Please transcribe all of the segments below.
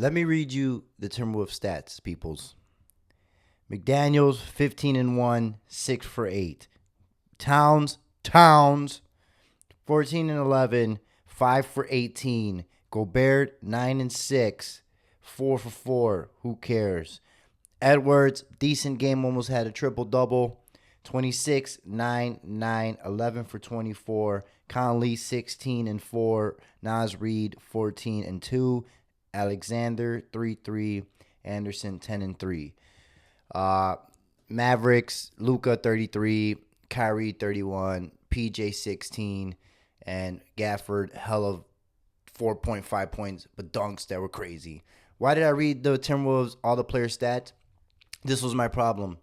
Let me read you the Timberwolves stats, peoples. McDaniels, 15-1, 6 for 8. Towns, 14-11, 5 for 18. Gobert, 9-6, 4 for 4. Who cares? Edwards, decent game, almost had a triple-double. 26, 9, 9, 11 for 24. Conley, 16-4. Naz Reid, 14-2. Alexander, 3-3. Anderson, 10-3. Mavericks, Luka, 33. Kyrie, 31. PJ, 16. And Gafford, hell of 4.5 points, but dunks that were crazy. Why did I read the Timberwolves, all the player stats? This was my problem.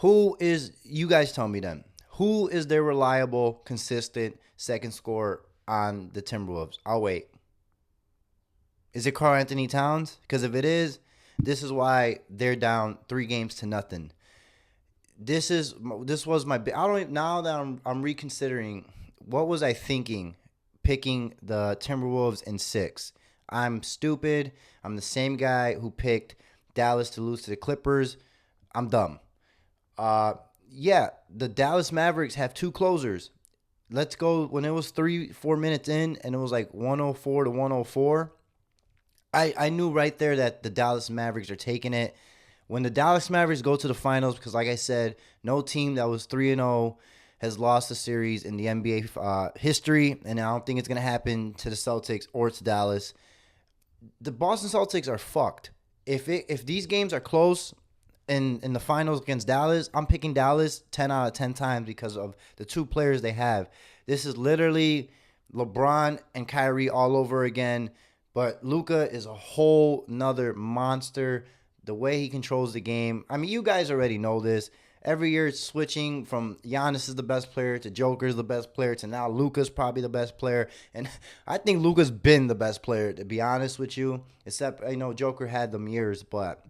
You guys tell me then, who is their reliable, consistent second scorer on the Timberwolves? I'll wait. Is it Karl Anthony Towns? Because if it is, this is why they're down 3-0. This was my. Now that I'm reconsidering, what was I thinking? Picking the Timberwolves in 6. I'm stupid. I'm the same guy who picked Dallas to lose to the Clippers. I'm dumb. The Dallas Mavericks have 2 closers. Let's go. When it was 3-4 minutes in and it was like 104-104, I knew right there that the Dallas Mavericks are taking it. When the Dallas Mavericks go to the finals, because like I said, no team that was 3-0 has lost a series in the NBA history, and I don't think it's going to happen to the Celtics or to Dallas. The Boston Celtics are fucked. If these games are close in the finals against Dallas, I'm picking Dallas 10 out of 10 times because of the 2 players they have. This is literally LeBron and Kyrie all over again, but Luka is a whole nother monster. The way he controls the game. I mean, you guys already know this. Every year it's switching from Giannis is the best player to Joker's the best player to now Luka's probably the best player. And I think Luka's been the best player, to be honest with you. Except, Joker had them years. But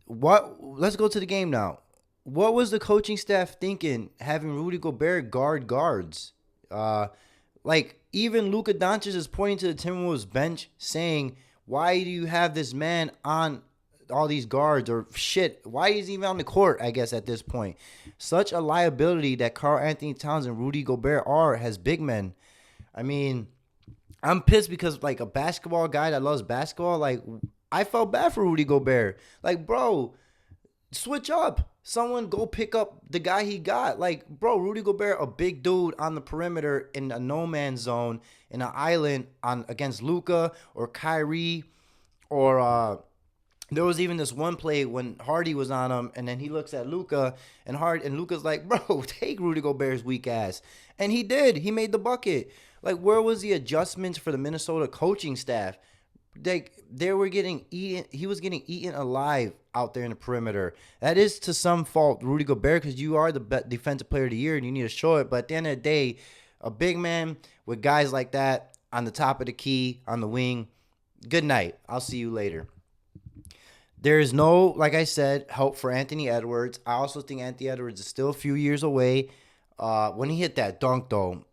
let's go to the game now. What was the coaching staff thinking having Rudy Gobert guard guards? Even Luka Doncic is pointing to the Timberwolves bench saying, why do you have this man on all these guards, or shit, why is he even on the court, I guess, at this point? Such a liability that Karl Anthony Towns and Rudy Gobert are as big men. I mean, I'm pissed because, like, a basketball guy that loves basketball, like, I felt bad for Rudy Gobert. Like, bro, switch up. Someone go pick up the guy he got. Like, bro, Rudy Gobert, a big dude on the perimeter in a no-man's zone, in an island against Luka or Kyrie, or there was even this one play when Hardy was on him, and then he looks at Luka, and Luka's like, bro, take Rudy Gobert's weak ass. And he did. He made the bucket. Like, where was the adjustments for the Minnesota coaching staff? They were getting eaten. He was getting eaten alive out there in the perimeter. That is to some fault Rudy Gobert, because you are the defensive player of the year and you need to show it. But at the end of the day, a big man with guys like that on the top of the key, on the wing, good night. I'll see you later. There is no, like I said, help for Anthony Edwards. I also think Anthony Edwards is still a few years away. When he hit that dunk, though,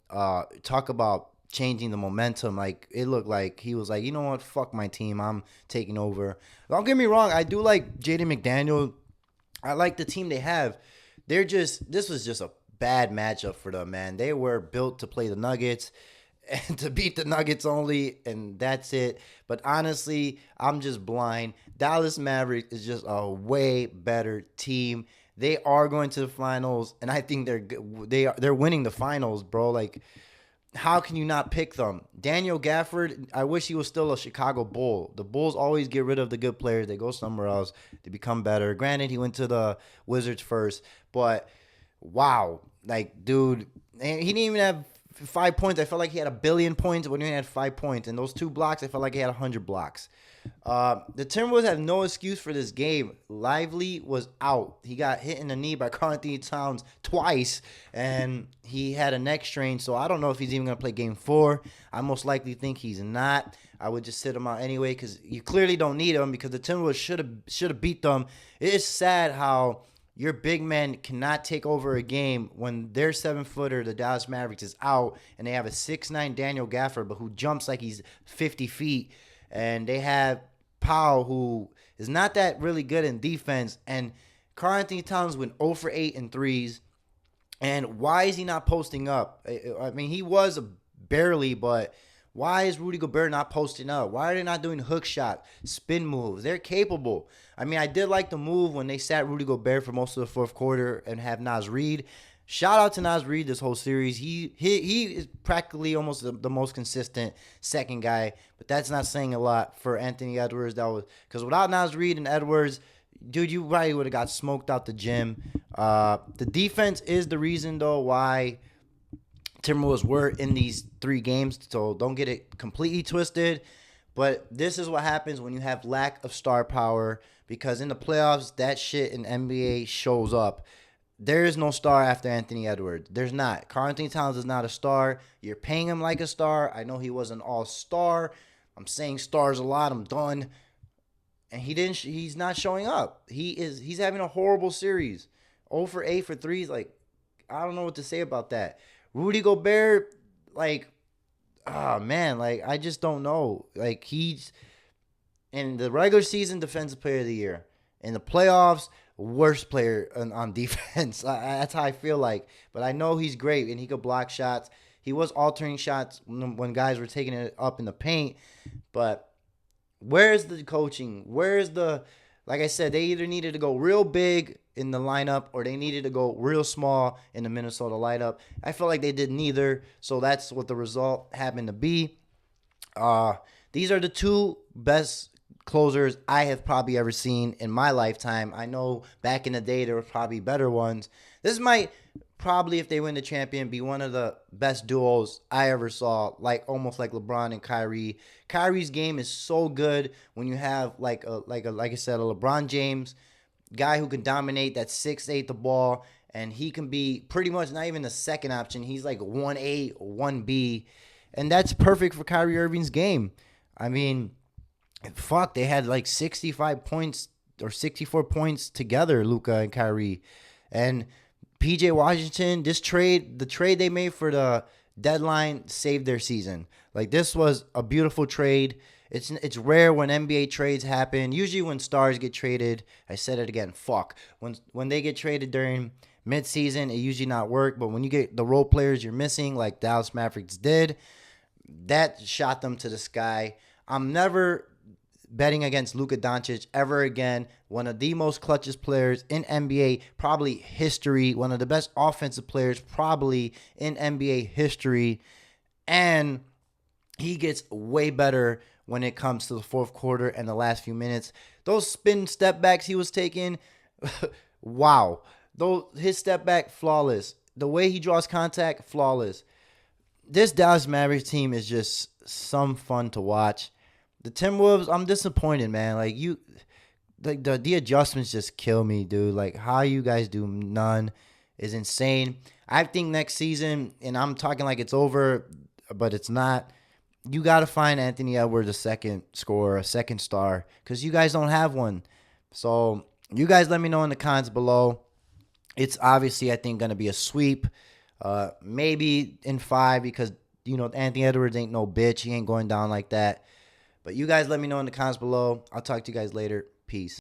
talk about changing the momentum. Like, it looked like he was like, you know what, fuck my team, I'm taking over. Don't get me wrong, I do like Jaden McDaniel. I like the team they have. This was just a bad matchup for them, man. They were built to play the Nuggets and to beat the Nuggets only, and that's it. But honestly, I'm just blind. Dallas Mavericks is just a way better team. They are going to the finals, and I think they're winning the finals, bro. Like, how can you not pick them? Daniel Gafford, I wish he was still a Chicago Bull. The Bulls always get rid of the good players. They go somewhere else. They become better. Granted, he went to the Wizards first, but wow. Like, dude, he didn't even have 5 points. I felt like he had 1 billion points when he had 5 points. And those 2 blocks, I felt like he had 100 blocks. The Timberwolves have no excuse for this game. Lively was out. He got hit in the knee by Karl Anthony Towns twice, and he had a neck strain. So I don't know if he's even going to play game 4. I most likely think he's not. I would just sit him out anyway because you clearly don't need him because the Timberwolves should have beat them. It is sad how your big men cannot take over a game when their 7-footer, the Dallas Mavericks, is out, and they have a 6'9" Daniel Gafford, but who jumps like he's 50 feet. and they have Powell, who is not that really good in defense, and Karl Anthony Towns went 0 for 8 in threes. And why is he not posting up? I mean, he was barely, but why is Rudy Gobert not posting up? Why are they not doing hook shot, spin moves? They're capable. I mean, I did like the move when they sat Rudy Gobert for most of the fourth quarter and have Naz Reid. Shout out to Naz Reid this whole series. He is practically almost the most consistent second guy, but that's not saying a lot for Anthony Edwards. That was because without Naz Reid and Edwards, dude, you probably would have got smoked out the gym. The defense is the reason, though, why Timberwolves were in these 3 games, so don't get it completely twisted. But this is what happens when you have lack of star power, because in the playoffs, that shit in NBA shows up. There is no star after Anthony Edwards. There's not. Karl Anthony Towns is not a star. You're paying him like a star. I know he was an all-star. I'm saying stars a lot. I'm done. And he's not showing up. He's having a horrible series. 0 for 8 for threes. Like, I don't know what to say about that. Rudy Gobert, like, oh man, like, I just don't know. Like, he's in the regular season defensive player of the year. In the playoffs, worst player on defense. That's how I feel like. But I know he's great and he could block shots. He was altering shots when guys were taking it up in the paint. But where's the coaching? Like I said, they either needed to go real big in the lineup or they needed to go real small in the Minnesota lineup. I feel like they did neither, so that's what the result happened to be. These are the 2 best closers I have probably ever seen in my lifetime. I know back in the day there were probably better ones. This might probably, if they win the champion, be one of the best duos I ever saw, like almost like LeBron and Kyrie. Kyrie's game is so good when you have like I said, a LeBron James guy who can dominate that 6'8" the ball, and he can be pretty much not even the second option. He's like 1A, 1B, and that's perfect for Kyrie Irving's game. I mean, fuck, they had like 65 points or 64 points together, Luka and Kyrie. And PJ Washington, the trade they made for the deadline saved their season. Like, this was a beautiful trade. It's rare when NBA trades happen. Usually when stars get traded, I said it again, fuck. When they get traded during midseason, it usually not work. But when you get the role players you're missing, like Dallas Mavericks did, that shot them to the sky. I'm never betting against Luka Doncic ever again. One of the most clutchest players in NBA, probably history. One of the best offensive players, probably in NBA history. And he gets way better when it comes to the fourth quarter and the last few minutes. Those spin step backs he was taking, wow. His step back, flawless. The way he draws contact, flawless. This Dallas Mavericks team is just some fun to watch. The Timberwolves, I'm disappointed, man. Like, the adjustments just kill me, dude. Like, how you guys do none is insane. I think next season, and I'm talking like it's over, but it's not. You got to find Anthony Edwards a second scorer, a second star, because you guys don't have one. So you guys let me know in the comments below. It's obviously, I think, going to be a sweep. Maybe in 5 because, Anthony Edwards ain't no bitch. He ain't going down like that. But you guys let me know in the comments below. I'll talk to you guys later. Peace.